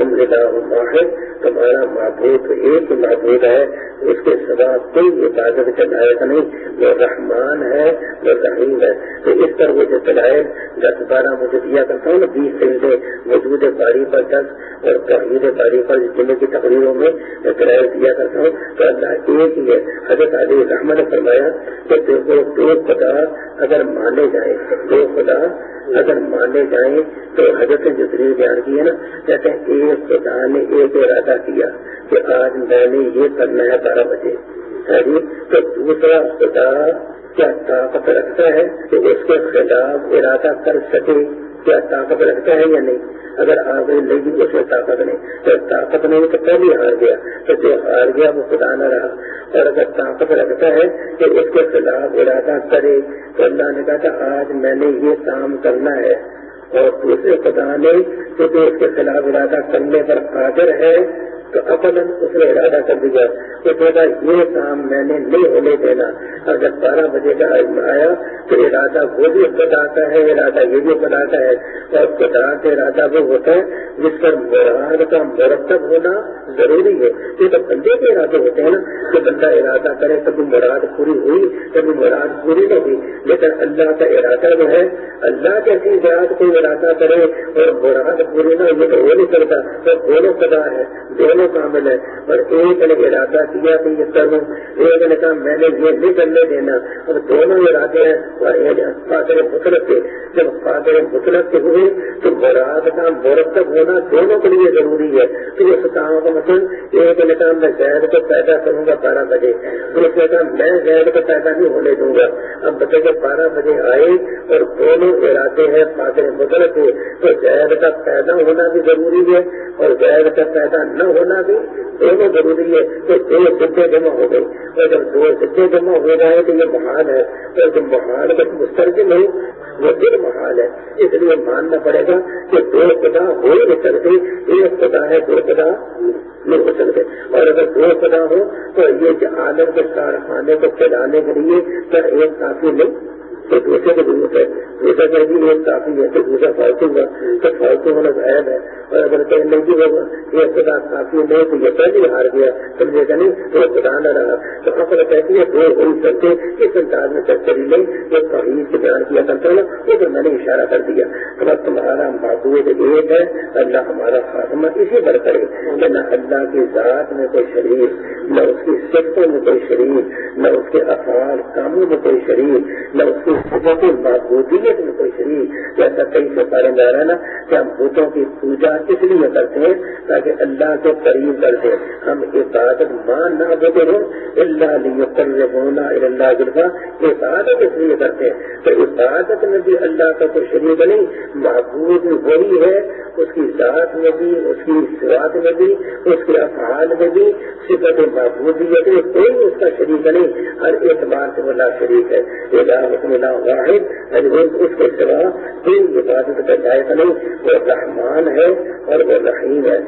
ربکم الہ واحد، تمہارا معبود ایک معبود ہے، اس کے سوا کوئی عبادت کا لائق نہیں، وہ رحمان ہے، وہ رحیم ہے۔ تو اس پر وہ جو دلائل 10-12 مجھے دیا کرتا ہوں نا، 20 سجدے وجود باری پر 10 اور توحید باری پر جمعے کی تقریروں میں دلائل دیا کرتا ہوں، تو اللہ ایک ہی ہے۔ حضرت علیہ الرحمٰن نے فرمایا کہ دیکھو دو خدا اگر مانے جائیں، دو خدا اگر مانے جائیں تو حضرت نے جو دلیل بیان کی ہے نا، کہتے ہیں ایک خدا نے ایک ارادہ کیا کہ آج میں نے یہ کرنا ہے 12 بجے، تو دوسرا خدا کیا طاقت رکھتا ہے کہ اس کے خلاف ارادہ کر سکے؟ کیا طاقت رکھتا ہے یا نہیں؟ اگر آگے نہیں اس میں طاقت نہیں، تو طاقت نہیں تو پہلے ہار گیا، تو جو ہار گیا وہ خدا نہ رہا۔ اور اگر طاقت رکھتا ہے کہ اس کے خلاف ارادہ کرے، تو اللہ نے کہا کہ آج میں نے یہ کام کرنا ہے، اور دوسرے خدا نے جو اس کے خلاف ارادہ کرنے پر قادر ہے تو اپلاً اس نے ارادہ کر دیا، تو کہا یہ کام میں نے نہیں ہونے دینا۔ اور جب 12 بجے کا آیا تو ارادہ وہ بھی خدا کا ہے، ارادہ یہ بھی خدا کا ہے، اور خدا کا ارادہ وہ ہوتا ہے جس پر مراد کا مرتب ہونا ضروری ہے۔ یہ تو بندے کے ارادے ہوتے ہیں نا، کہ بندہ ارادہ کرے کبھی مراد پوری ہوئی کبھی مراد پوری نہ ہوئی، لیکن اللہ کا ارادہ جو ہے، اللہ کیسی ذات کوئی ارادہ کرے اور مراد پوری نہ ہو تو وہ نہیں کرتا، تو دونوں خدا ہے، دونوں کامل ہے۔ اور ایک نے ارادہ کیا کہ یہ کروں، ایک نے کہا میں نے یہ نہیں کرنے دینا، اور دونوں ارادے ہیں قادر مطلق کے۔ جب قادر مطلق کے ہوئے تو مراد کا مرتب ہونا دونوں کے لیے ضروری ہے۔ تو اس کام کا مطلب ایک نے کہا میں زید کو پیدا کروں گا 12 بجے، دوسرے نے کہا میں زید کو پیدا نہیں ہونے دوں گا۔ اب بچے کے 12 بجے آئے اور دونوں ارادے ہیں قادر مطلق کے، تو زید کا پیدا ہونا بھی ضروری ہے اور زید کا پیدا نہ ہونا بھی دونوں ضروری ہے۔ تو 2 سدے جمع ہو گئے، اور جب 2 سدے جمع ہو جائے تو یہ محال ہے، اور جب محال کا مسترجم ہو وہ پھر محال ہے۔ اس لیے ماننا پڑے گا کہ 2 خدا ہو ہی نہیں سکتے، ایک خدا ہے 2 خدا نہیں ہو سکتے۔ اور اگر 2 خدا ہو تو یہ کہ عالم کے کارخانے کو چلانے کے لیے کیا ایک کافی نہیں؟ تو دوسرے کی ضرورت ہے، دوسرے کا بھی ایک کافی ہے، تو دوسرا فالتو ہوا تو فالتو ہونا عیب ہے۔ اور اگر کہیں نہیں ہوگا یہ خدا کافی نہیں تو یہ پہلے ہار گیا، سمجھے گا نہیں تو وہ خدا نہ رہا۔ تو اصل کہتی ہے 2 ہو سکتے، اس انداز میں چرچری لیں جو توحید سے بیان کیا کرتا ہے، وہ تو میں نے اشارہ کر دیا۔ تو تمہارا معبود ایک ہے، اللہ ہمارا خاتمہ اسی پر کرے کہ نہ اللہ کی ذات میں کوئی شریک، نہ اس کی صفتوں میں کوئی شریک، نہ اس کے افعال کاموں میں کوئی شریک، نہ اس کی صفت معبودیت میں کوئی شریک۔ جیسا کئی سے پڑھے جا رہا ہے نا کہ ہم بتوں کی پوجا اس لیے کرتے ہیں تاکہ اللہ کے قریب کرتے ہیں، ہم عبادت مان نہ دیتے ہوں اللہ لیقربونا الی اللہ زلفیٰ، عبادت اس لیے کرتے ہیں۔ تو عبادت میں بھی اللہ کا کوئی شریک نہیں، معبود وہی ہے، اس کی ذات میں بھی، اس کی صفات میں بھی، اس کے افعال میں بھی صفت معبودیت میں کوئی اس کا شریک نہیں، ہر اعتبار سے وہ لا شریک ہے۔ الہ الا واحد، اس کے سوا کوئی عبادت کا لائق نہیں، وہ رحمان ہے اور وہ رحیم ہے۔